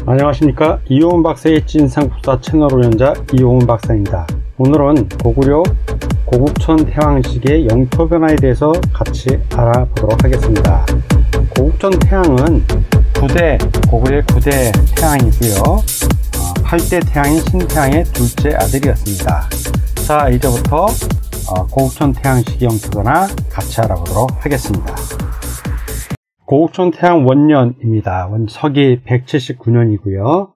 안녕하십니까. 이용훈 박사의 찐상국사 채널 운영자 이용훈 박사입니다. 오늘은 고구려 고국천 태왕식의 영토 변화에 대해서 같이 알아보도록 하겠습니다. 고국천 태왕은 고구려의 9대 태왕이고요. 8대 태왕인 신태왕의 둘째 아들이었습니다. 자, 이제부터 고국천 태왕식의 영토 변화 같이 알아보도록 하겠습니다. 고국천 태왕 원년입니다. 서기 179년이고요.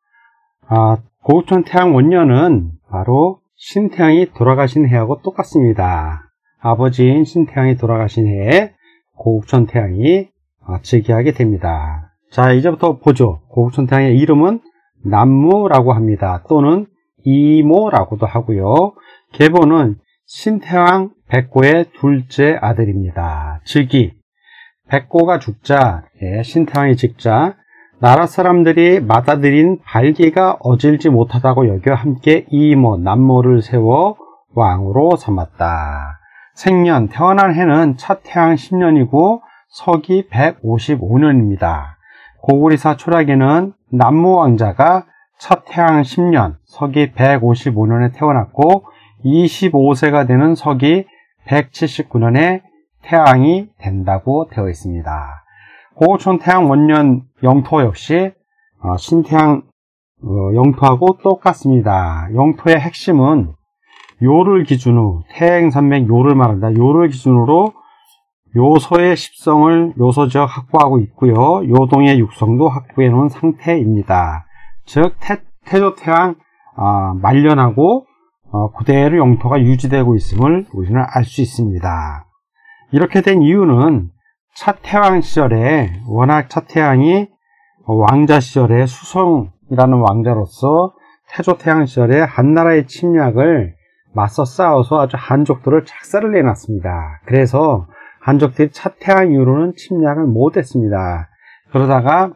고국천 태왕 원년은 바로 신태왕이 돌아가신 해하고 똑같습니다. 아버지인 신태왕이 돌아가신 해에 고국천 태왕이 즉위하게 됩니다. 자, 이제부터 보죠. 고국천 태왕의 이름은 남무라고 합니다. 또는 이모라고도 하고요. 계보는 신태왕 백고의 둘째 아들입니다. 즉위 백고가 죽자, 신태왕이 즉자 나라 사람들이 맏아들인 발기가 어질지 못하다고 여겨 함께 이모 남모를 세워 왕으로 삼았다. 생년 태어난 해는 차태왕 10년이고 서기 155년입니다. 고구리사 초락에는 남무 왕자가 차태왕 10년 서기 155년에 태어났고 25세가 되는 서기 179년에 태왕이 된다고 되어 있습니다. 고국천 태왕 원년 영토 역시 신태왕 영토하고 똑같습니다. 영토의 핵심은 요를 기준으로 태행산맥 요를 말한다. 요를 기준으로 요소의 십성을 요소지역 확보하고 있고요. 요동의 육성도 확보해 놓은 상태입니다. 즉 태조태왕 말년하고 그대로 영토가 유지되고 있음을 우리는 알 수 있습니다. 이렇게 된 이유는 차태왕 시절에 워낙 차태왕이 왕자 시절에 수성이라는 왕자로서 태조태왕 시절에 한나라의 침략을 맞서 싸워서 아주 한족들을 작살을 내놨습니다. 그래서 한족들이 차태왕 이후로는 침략을 못했습니다. 그러다가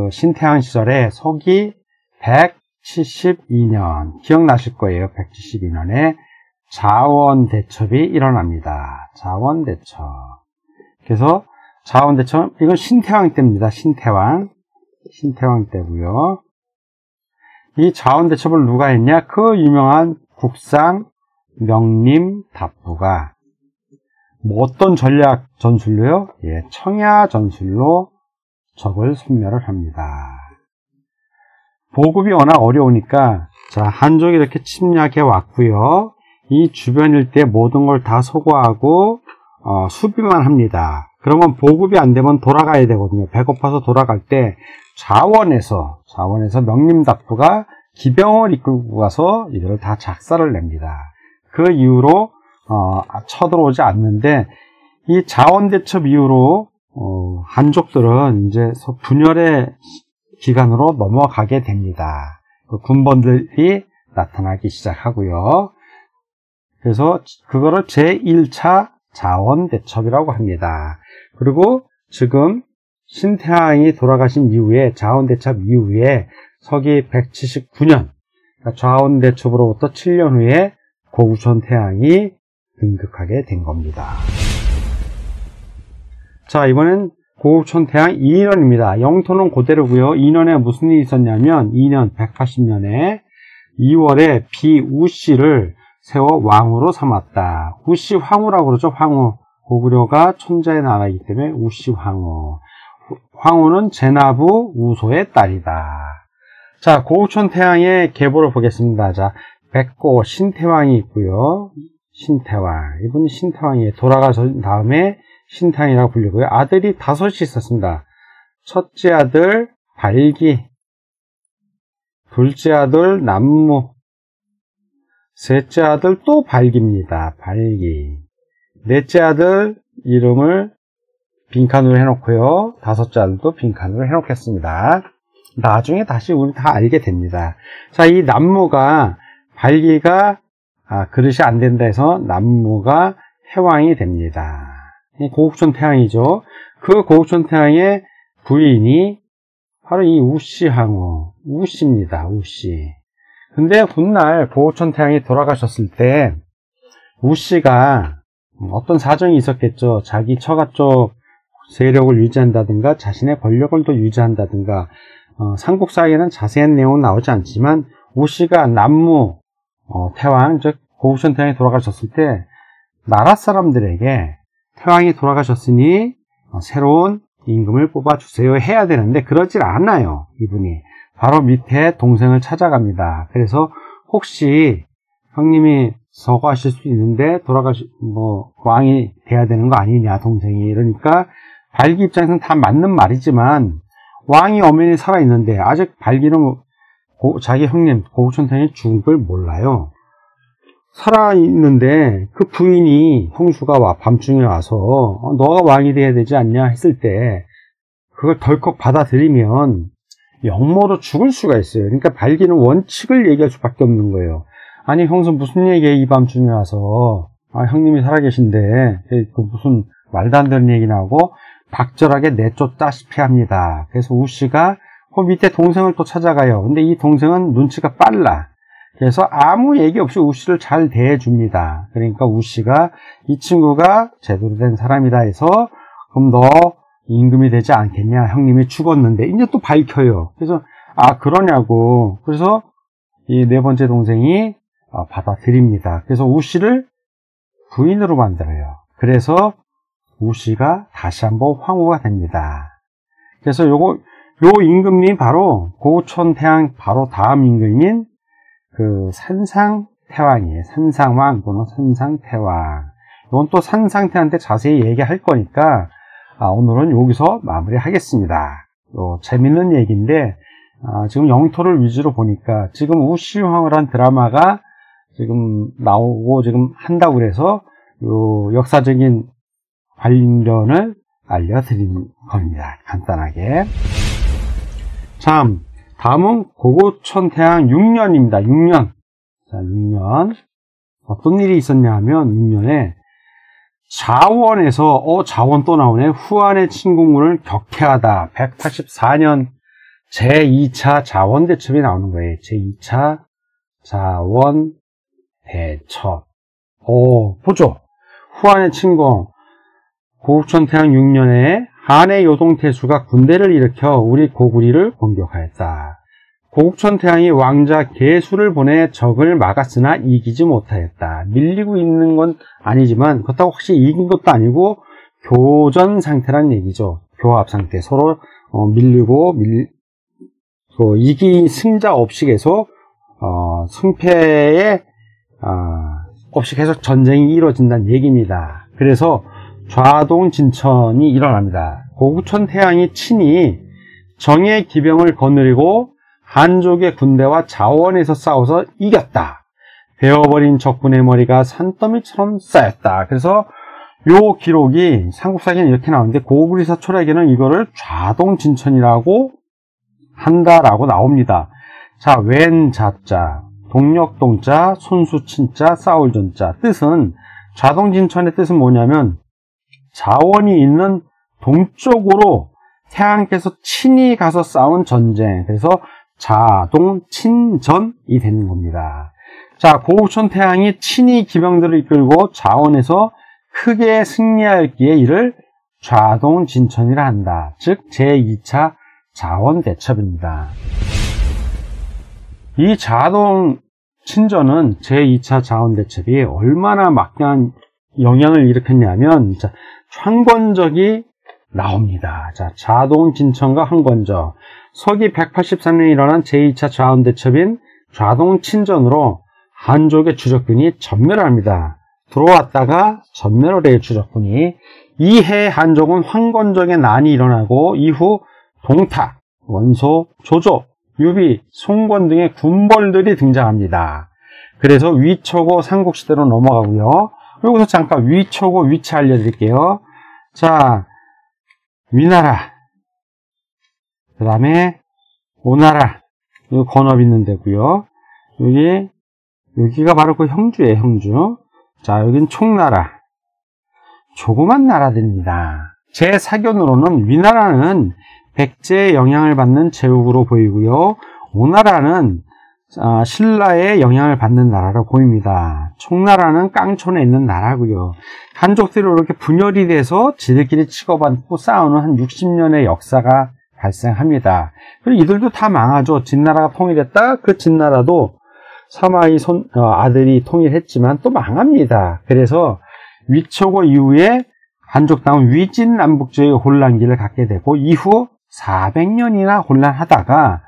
신태왕 시절에 서기 172년 기억나실 거예요. 172년에 자원대첩이 일어납니다. 자원대첩. 그래서 자원대첩, 이건 신태왕 때입니다. 신태왕 때고요. 이 자원대첩을 누가 했냐? 그 유명한 국상 명림답부가 어떤 전략 전술로요? 청야 전술로 적을 섬멸을 합니다. 보급이 워낙 어려우니까 한족이 이렇게 침략해 왔고요. 이 주변 일대 모든 걸 다 소거하고 수비만 합니다. 그러면 보급이 안 되면 돌아가야 되거든요. 배고파서 돌아갈 때 자원에서 명림답부가 기병을 이끌고 가서 이들을 다 작살을 냅니다. 그 이후로 쳐들어오지 않는데 이 자원대첩 이후로 한족들은 이제 분열의 기간으로 넘어가게 됩니다. 군번들이 나타나기 시작하고요. 그래서 그거를 제1차 자원대첩이라고 합니다. 그리고 지금 신태왕이 돌아가신 이후에 자원대첩 이후에 서기 179년 자원대첩으로부터 7년 후에 고국천 태왕이 등극하게 된 겁니다. 자, 이번엔 고국천 태왕 2년입니다. 영토는 그대로고요. 2년에 무슨 일이 있었냐면 2년 180년에 2월에 비우씨를 세워 왕으로 삼았다. 우씨 황후라고 그러죠. 황후. 고구려가 천자의 나라이기 때문에 우씨 황후. 황후는 제나부 우소의 딸이다. 자, 고국천 태왕의 계보를 보겠습니다. 자, 백고 신태왕이 있고요. 신태왕. 이분이 신태왕이에요. 돌아가신 다음에 신태왕이라고 불리고요. 아들이 5이 있었습니다. 첫째 아들 발기, 둘째 아들 남무, 셋째 아들 또 발기입니다. 발기. 넷째 아들 이름을 빈칸으로 해놓고요. 다섯째 아들도 빈칸으로 해놓겠습니다. 나중에 다시 우리 다 알게 됩니다. 자, 이 남무가 발기가 그릇이 안 된다 해서 남무가 해왕이 됩니다. 고국천 태왕이죠. 그 고국천 태왕의 부인이 바로 이 우씨항우, 우씨입니다. 우씨. 근데 훗날 고국천 태왕이 돌아가셨을 때 우씨가 어떤 사정이 있었겠죠. 자기 처가 쪽 세력을 유지한다든가 자신의 권력을 더 유지한다든가 삼국사에는 자세한 내용은 나오지 않지만 우씨가 남무 태왕, 즉 고국천 태왕이 돌아가셨을 때 나라 사람들에게 태왕이 돌아가셨으니 새로운 임금을 뽑아주세요 해야 되는데 그러질 않아요. 이분이 바로 밑에 동생을 찾아갑니다. 그래서 혹시 형님이 서거하실 수 있는데 왕이 돼야 되는 거 아니냐 동생이. 이러니까 발기 입장에서는 다 맞는 말이지만 왕이 엄연히 살아있는데 아직 발기는 자기 형님 고국천 태왕이 죽은 걸 몰라요. 살아있는데 그 부인이 형수가 밤중에 와서 너가 왕이 돼야 되지 않냐 했을 때 그걸 덜컥 받아들이면 역모로 죽을 수가 있어요. 그러니까 발기는 원칙을 얘기할 수밖에 없는 거예요. 아니 형수 무슨 얘기해 이 밤중에 와서 형님이 살아계신데 그 무슨 말도 안 되는 얘기나 하고 박절하게 내쫓다시피 합니다. 그래서 우씨가 그 밑에 동생을 또 찾아가요. 근데 이 동생은 눈치가 빨라. 그래서 아무 얘기 없이 우씨를 잘 대해줍니다. 그러니까 우씨가 이 친구가 제대로 된 사람이다 해서 그럼 너 임금이 되지 않겠냐. 형님이 죽었는데 이제 또 밝혀요. 그래서 그러냐고. 그래서 이 네 번째 동생이 받아들입니다. 그래서 우씨를 부인으로 만들어요. 그래서 우씨가 다시 한번 황후가 됩니다. 그래서 요 임금이 바로 고구천 태왕 바로 다음 임금인 그 산상태왕이에요. 산상왕 또는 산상태왕. 이건 또 산상태한테 자세히 얘기할 거니까 오늘은 여기서 마무리하겠습니다. 재밌는 얘기인데 지금 영토를 위주로 보니까 지금 우시황후라는 드라마가 지금 나오고 지금 한다고 그래서 요 역사적인 관련을 알려드린 겁니다. 간단하게. 참, 다음은 고구천 태왕 6년입니다. 6년. 자, 6년. 어떤 일이 있었냐 하면 6년에 자원에서 자원 또 나오네. 후한의 침공군을 격퇴하다. 184년 제2차 자원대첩이 나오는 거예요. 제2차 자원대첩. 보죠. 후한의 침공. 고구천 태왕 6년에 한의 요동태수가 군대를 일으켜 우리 고구리를 공격하였다. 고구천 태왕이 왕자 계수를 보내 적을 막았으나 이기지 못하였다. 밀리고 있는 건 아니지만 그렇다고 혹시 이긴 것도 아니고 교전 상태란 얘기죠. 교합 상태. 서로 밀리고 이긴 승자 없이 계속 승패에 없이 계속 전쟁이 이루어진다는 얘기입니다. 그래서 좌동진천이 일어납니다. 고구천 태왕이 친히 정의 기병을 거느리고 한족의 군대와 자원에서 싸워서 이겼다. 베어버린 적군의 머리가 산더미처럼 쌓였다. 그래서 요 기록이 삼국사기는 이렇게 나오는데 고구리사 철학에는 이거를 좌동진천이라고 한다라고 나옵니다. 자, 왼 자자, 동력동자, 손수친자, 싸울전자. 뜻은 좌동진천의 뜻은 뭐냐면 자원이 있는 동쪽으로 태왕께서 친히 가서 싸운 전쟁. 그래서 자동친전이 되는 겁니다. 자, 고구천 태왕이 친히 기병들을 이끌고 자원에서 크게 승리하였기에 이를 좌동진천이라 한다. 즉 제2차 자원대첩입니다. 이 자동친전은 제2차 자원대첩이 얼마나 막강한 영향을 일으켰냐면 황건적이 나옵니다. 자, 자동진천과 황건적. 서기 183년에 일어난 제2차 자원대첩인 좌동친전으로 한족의 주적군이 전멸을 합니다. 들어왔다가 전멸을 해요. 주적군이. 이해 한족은 황건적의 난이 일어나고 이후 동탁, 원소, 조조, 유비, 송건 등의 군벌들이 등장합니다. 그래서 위초고 삼국시대로 넘어가고요. 여기서 잠깐 위초고 위치 알려드릴게요. 자, 위나라, 그 다음에 오나라, 여기 건업 있는 데고요. 여기가 바로 그 형주예요. 형주. 자, 여긴 총나라, 조그만 나라들입니다. 제 사견으로는 위나라는 백제의 영향을 받는 제국으로 보이고요. 오나라는 신라의 영향을 받는 나라로 보입니다. 총나라는 깡촌에 있는 나라고요. 한족들이 이렇게 분열이 돼서 지들끼리 치고받고 싸우는 한 60년의 역사가 발생합니다. 그리고 이들도 다 망하죠. 진나라가 통일했다. 그 진나라도 사마의 아들이 통일했지만 또 망합니다. 그래서 위초고 이후에 한족당은 위진남북제의 혼란기를 갖게 되고 이후 400년이나 혼란하다가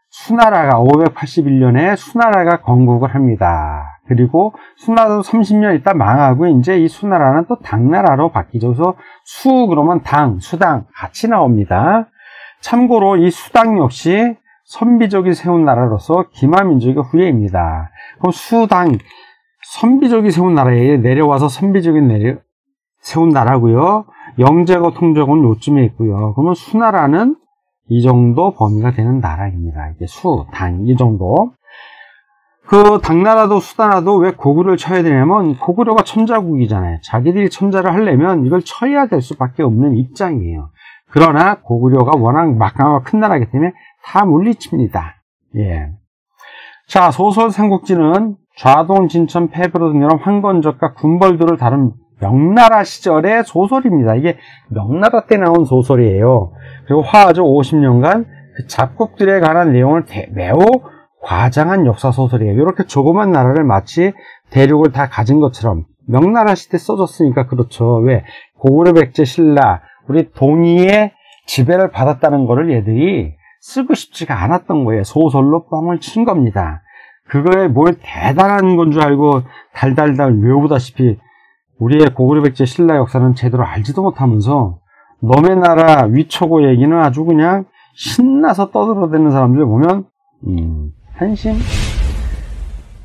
수나라가 581년에 수나라가 건국을 합니다. 그리고 수나라도 30년 있다 망하고 이제 이 수나라는 또 당나라로 바뀌죠. 그래서 수 그러면 당, 수당 같이 나옵니다. 참고로 이 수당 역시 선비족이 세운 나라로서 기마민족의 후예입니다. 그럼 수당, 선비족이 세운 나라에 내려와서 선비족이 세운 나라고요. 영제고 통제고는 요쯤에 있고요. 그러면 수나라는 이 정도 범위가 되는 나라입니다. 이게 수, 당, 이 정도. 그 당나라도 수나라도 왜 고구려를 쳐야 되냐면 고구려가 천자국이잖아요. 자기들이 천자를 하려면 이걸 쳐야 될 수밖에 없는 입장이에요. 그러나 고구려가 워낙 막강하고 큰 나라이기 때문에 다 물리칩니다. 예. 자, 소설 삼국지는 좌동, 진천, 패배로 등장한 황건적과 군벌들을 다룬 명나라 시절의 소설입니다. 이게 명나라 때 나온 소설이에요. 그리고 화하죠. 50년간 그 잡국들에 관한 내용을 매우 과장한 역사 소설이에요. 이렇게 조그만 나라를 마치 대륙을 다 가진 것처럼 명나라 시대 써졌으니까 그렇죠. 왜? 고구려 백제 신라 우리 동이의 지배를 받았다는 거를 얘들이 쓰고 싶지가 않았던 거예요. 소설로 뻥을 친 겁니다. 그거에 뭘 대단한 건 줄 알고 달달달 외우다시피 우리의 고구려 백제 신라 역사는 제대로 알지도 못하면서 너네 나라 위초고 얘기는 아주 그냥 신나서 떠들어대는 사람들 보면 한심.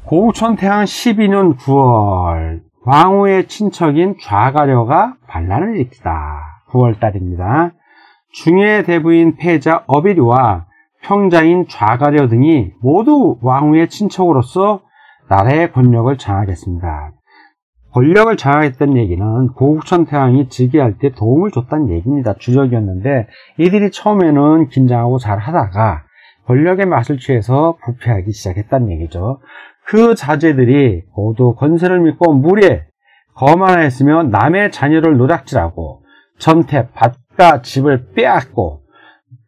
고우천 태양 12년 9월 광우의 친척인 좌가려가 반란을 일으키다. 9월달입니다. 중해 대부인 패자 어비류와 평자인 좌가려 등이 모두 왕후의 친척으로서 나라의 권력을 장악했습니다. 권력을 장악했다는 얘기는 고국천 태왕이 즉위할 때 도움을 줬다는 얘기입니다. 주적이었는데 이들이 처음에는 긴장하고 잘 하다가 권력의 맛을 취해서 부패하기 시작했다는 얘기죠. 그 자제들이 모두 권세를 믿고 무리에 거만하였으며 남의 자녀를 노략질하고 전태, 밭과 집을 빼앗고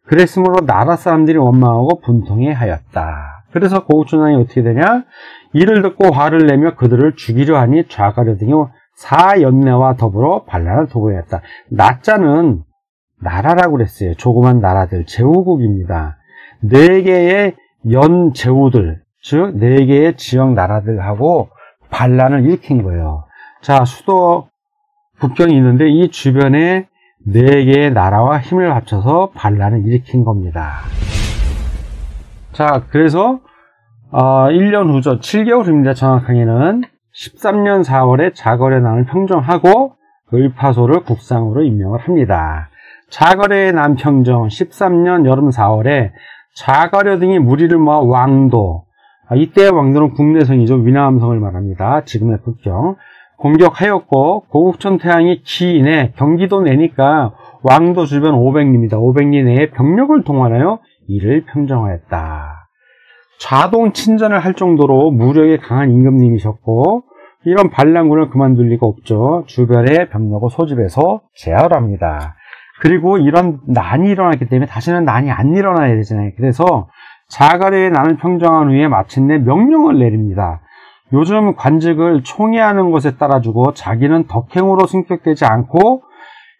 그랬으므로 나라 사람들이 원망하고 분통해 하였다. 그래서 고국천왕이 어떻게 되냐? 이를 듣고 화를 내며 그들을 죽이려 하니 좌가려 등이 사연내와 더불어 반란을 도모했다. 나자는 나라라고 그랬어요. 조그만 나라들, 제후국입니다. 4개의 연제후들, 즉 4개의 지역 나라들하고 반란을 일으킨 거예요. 자, 수도 북경이 있는데 이 주변에 4개의 나라와 힘을 합쳐서 반란을 일으킨 겁니다. 자, 그래서 1년 후죠. 7개월 후입니다. 정확하게는 13년 4월에 자거려난을 평정하고 을파소를 국상으로 임명을 합니다. 자거려의 난 평정 13년 여름 4월에 자거려 등이 무리를 모아 왕도, 이때의 왕도는 국내성이죠. 위남성을 말합니다. 지금의 북경 공격하였고 고국천 태왕이 기인에 경기도 내니까 왕도 주변 500리입니다. 500리 내에 병력을 동원하여 이를 평정하였다. 좌동 친전을 할 정도로 무력이 강한 임금님이셨고 이런 반란군을 그만둘 리가 없죠. 주변의 병력을 소집해서 제어합니다. 그리고 이런 난이 일어났기 때문에 다시는 난이 안 일어나야 되잖아요. 그래서 자가려의 난을 평정한 후에 마침내 명령을 내립니다. 요즘 관직을 총애하는 것에 따라주고 자기는 덕행으로 승격되지 않고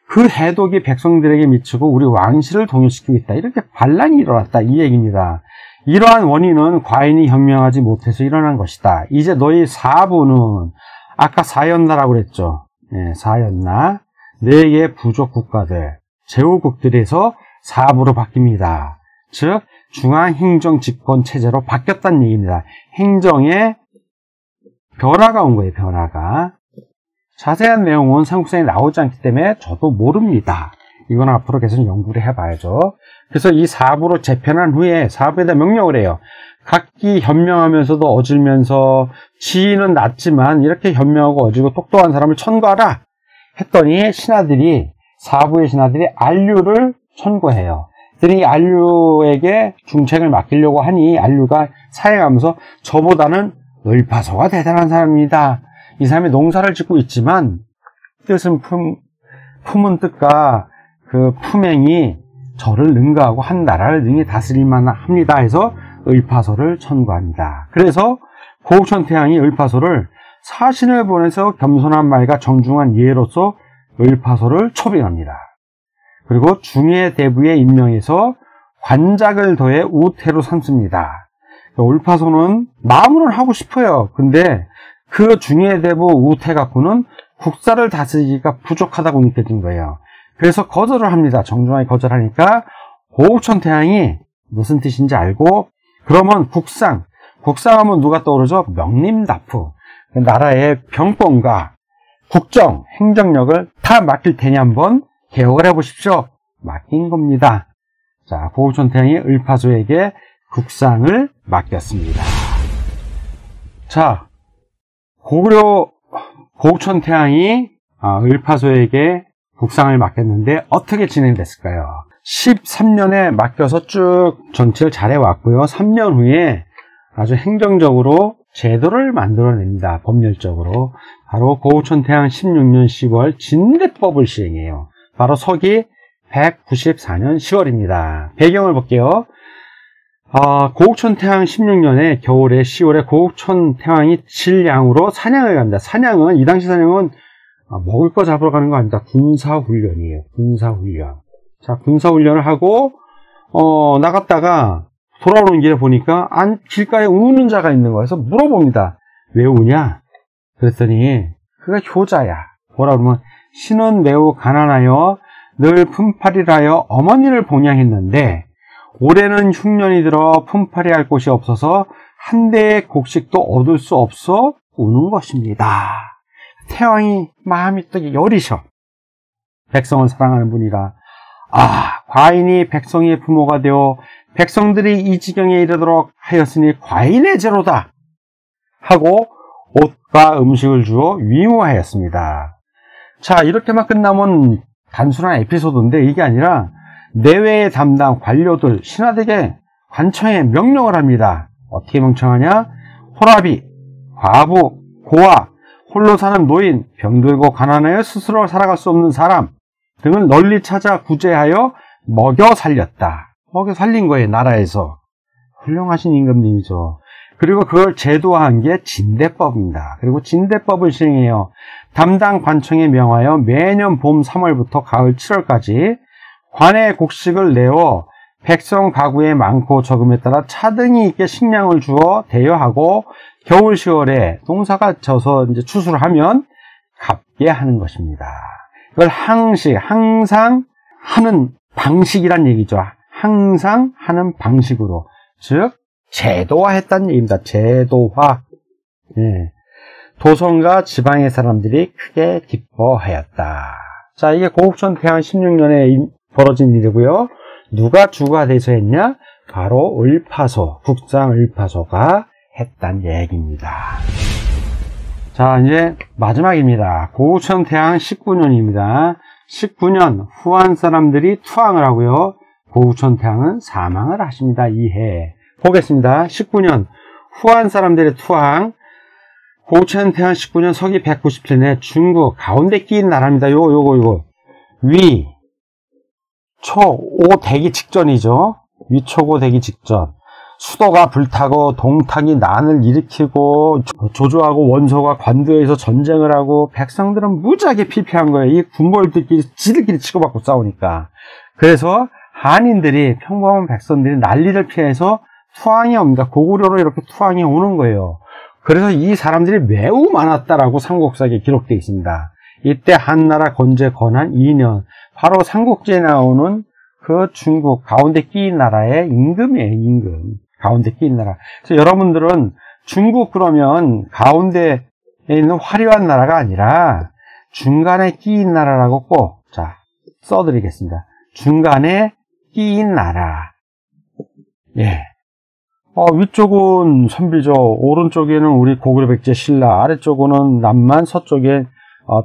그 해독이 백성들에게 미치고 우리 왕실을 동요시키고 있다. 이렇게 반란이 일어났다. 이 얘기입니다. 이러한 원인은 과인이 현명하지 못해서 일어난 것이다. 이제 너희 사부는 아까 사연나라고 그랬죠. 네, 사연나 4개의 부족 국가들, 제후국들에서 사부로 바뀝니다. 즉 중앙행정 집권 체제로 바뀌었다는 얘기입니다. 행정에 변화가 온 거예요. 변화가. 자세한 내용은 삼국사에 나오지 않기 때문에 저도 모릅니다. 이건 앞으로 계속 연구를 해봐야죠. 그래서 이 사부로 재편한 후에 사부에다 명령을 해요. 각기 현명하면서도 어질면서 지위는 낮지만 이렇게 현명하고 어지고 똑똑한 사람을 천거하라 했더니 신하들이, 사부의 신하들이 안류를 천거해요. 그들이 안류에게 중책을 맡기려고 하니 안류가 사행하면서 저보다는 을파소가 대단한 사람입니다. 이 사람이 농사를 짓고 있지만 뜻은 품은 뜻과 그 품행이 저를 능가하고 한 나라를 능히 다스릴만 합니다 해서 을파소를 천구합니다. 그래서 고우천태양이 을파소를 사신을 보내서 겸손한 말과 정중한 예로서 을파소를 초빙합니다. 그리고 중예대부에 임명해서 관작을 더해 우태로 삼습니다. 을파소는 마음으로는 하고 싶어요. 근데 그 중예대부 우태 갖고는 국사를 다스리기가 부족하다고 느껴진 거예요. 그래서 거절을 합니다. 정중하게 거절하니까 고우천태양이 무슨 뜻인지 알고, 그러면 국상하면 누가 떠오르죠? 명림다프. 나라의 병권과 국정, 행정력을 다 맡길 테니 한번 개혁을 해보십시오. 맡긴 겁니다. 자, 고우천태양이 을파소에게 국상을 맡겼습니다. 자, 고구려 고우천태양이 을파소에게 국상을 맡겼는데 어떻게 진행됐을까요? 13년에 맡겨서 쭉 정치를 잘해왔고요. 3년 후에 아주 행정적으로 제도를 만들어냅니다. 법률적으로. 바로 고우천태양 16년 10월 진대법을 시행해요. 바로 서기 194년 10월입니다. 배경을 볼게요. 고우천태양 16년에 겨울에 10월에 고우천태양이 진량으로 사냥을 갑니다. 사냥은, 이 당시 사냥은 먹을 거 잡으러 가는 거 아닙니다. 군사훈련이에요. 군사훈련. 자, 군사훈련을 하고 나갔다가 돌아오는 길에 보니까 길가에 우는 자가 있는 거여서 물어봅니다. 왜 우냐? 그랬더니 그가 효자야. 뭐라 그러면 신은 매우 가난하여 늘 품팔이라여 어머니를 봉양했는데 올해는 흉년이 들어 품팔이 할 곳이 없어서 한 대의 곡식도 얻을 수 없어 우는 것입니다. 태왕이 마음이 또 여리셔. 백성을 사랑하는 분이라 과인이 백성의 부모가 되어 백성들이 이 지경에 이르도록 하였으니 과인의 죄로다 하고 옷과 음식을 주어 위무하였습니다. 자, 이렇게만 끝나면 단순한 에피소드인데 이게 아니라 내외의 담당 관료들 신하들에게 관청에 명령을 합니다. 어떻게 명청하냐? 호라비, 과부, 고아, 홀로 사는 노인, 병들고 가난하여 스스로 살아갈 수 없는 사람 등을 널리 찾아 구제하여 먹여 살렸다. 먹여 살린 거예요, 나라에서. 훌륭하신 임금님이죠. 그리고 그걸 제도화한 게 진대법입니다. 그리고 진대법을 시행해요. 담당 관청에 명하여 매년 봄 3월부터 가을 7월까지 관의 곡식을 내어 백성 가구의 많고 적음에 따라 차등이 있게 식량을 주어 대여하고 겨울 10월에 농사가 져서 이제 추수를 하면 갚게 하는 것입니다. 이걸 항상 하는 방식이란 얘기죠. 항상 하는 방식으로, 즉 제도화했다는 얘기입니다. 제도화. 예. 도성과 지방의 사람들이 크게 기뻐하였다. 자, 이게 고우천태양 16년에 벌어진 일이고요. 누가 주가 돼서 했냐? 바로 을파소, 국상 을파소가 했단 얘기입니다. 자, 이제 마지막입니다. 고우천태양 19년입니다. 19년 후한 사람들이 투항을 하고요. 고우천태양은 사망을 하십니다. 이해. 보겠습니다. 19년 후한 사람들의 투항. 고우천태양 19년 서기 197년에 중국 가운데 끼인 나라입니다. 요거. 위, 초, 오 되기 직전이죠. 위초고 되기 직전. 수도가 불타고 동탁이 난을 일으키고 조조하고 원소가 관도에서 전쟁을 하고 백성들은 무지하게 피폐한 거예요. 이 군벌들끼리 지들끼리 치고받고 싸우니까. 그래서 한인들이, 평범한 백성들이 난리를 피해서 투항이 옵니다. 고구려로 이렇게 투항이 오는 거예요. 그래서 이 사람들이 매우 많았다라고 삼국사기에 기록되어 있습니다. 이때 한나라 건재 건한 2년, 바로 삼국지에 나오는 그 중국 가운데 끼인 나라의 임금이에요. 임금. 가운데 끼인 나라. 그래서 여러분들은 중국 그러면 가운데에 있는 화려한 나라가 아니라 중간에 끼인 나라라고 꼭 써드리겠습니다. 중간에 끼인 나라. 예. 위쪽은 선비죠. 오른쪽에는 우리 고구려 백제 신라, 아래쪽은 남만, 서쪽에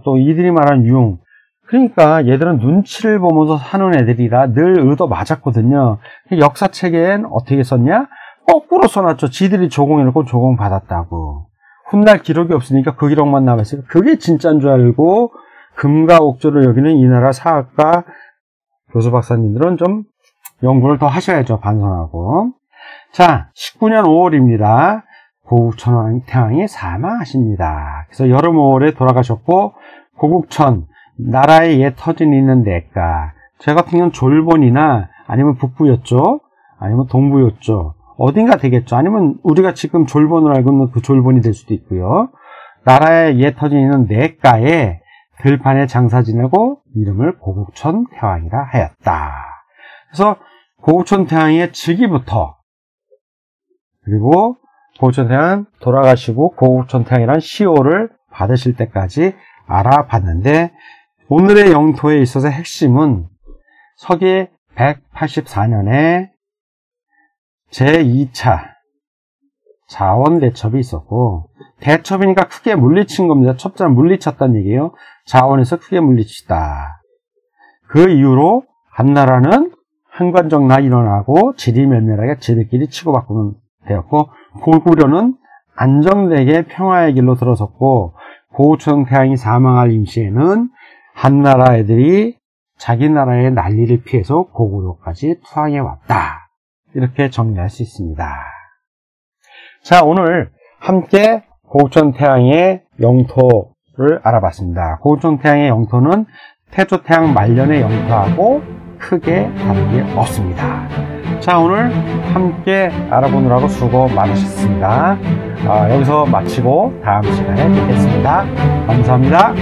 또 이들이 말한 융. 그러니까 얘들은 눈치를 보면서 사는 애들이라 늘 의도 맞았거든요. 역사책엔 어떻게 썼냐? 거꾸로 써놨죠. 지들이 조공해놓고 조공받았다고. 훗날 기록이 없으니까 그 기록만 남았으니까 그게 진짜인 줄 알고 금과 옥조를 여기는 이 나라 사학과 교수 박사님들은 좀 연구를 더 하셔야죠. 반성하고. 자, 19년 5월입니다. 고국천 태왕이 사망하십니다. 그래서 여름 5월에 돌아가셨고, 고국천, 나라의 옛 터전이 있는 내가, 저 같은 경우는 졸본이나 아니면 북부였죠. 아니면 동부였죠. 어딘가 되겠죠. 아니면 우리가 지금 졸본으로 알고 있는 그 졸본이 될 수도 있고요. 나라의 옛 터전이 있는 내가에 들판에 장사 지내고 이름을 고국천 태왕이라 하였다. 그래서 고국천 태왕의 즉위부터, 그리고 고국천 태왕 돌아가시고 고국천 태왕이란 시호를 받으실 때까지 알아봤는데, 오늘의 영토에 있어서 핵심은 서기 184년에 제2차 자원대첩이 있었고, 대첩이니까 크게 물리친 겁니다. 첩자는 물리쳤다는 얘기예요. 자원에서 크게 물리치다. 그 이후로 한나라는 한관정나 일어나고 지리멸멸하게 지들끼리 치고받고는 되었고, 고구려는 안정되게 평화의 길로 들어섰고, 고국천 태왕이 사망할 임시에는 한나라 애들이 자기 나라의 난리를 피해서 고구려까지 투항해 왔다. 이렇게 정리할 수 있습니다. 자, 오늘 함께 고국천 태왕의 영토를 알아봤습니다. 고국천 태왕의 영토는 태조 태왕 말년의 영토하고 크게 다른 게 없습니다. 자, 오늘 함께 알아보느라고 수고 많으셨습니다. 여기서 마치고 다음 시간에 뵙겠습니다. 감사합니다.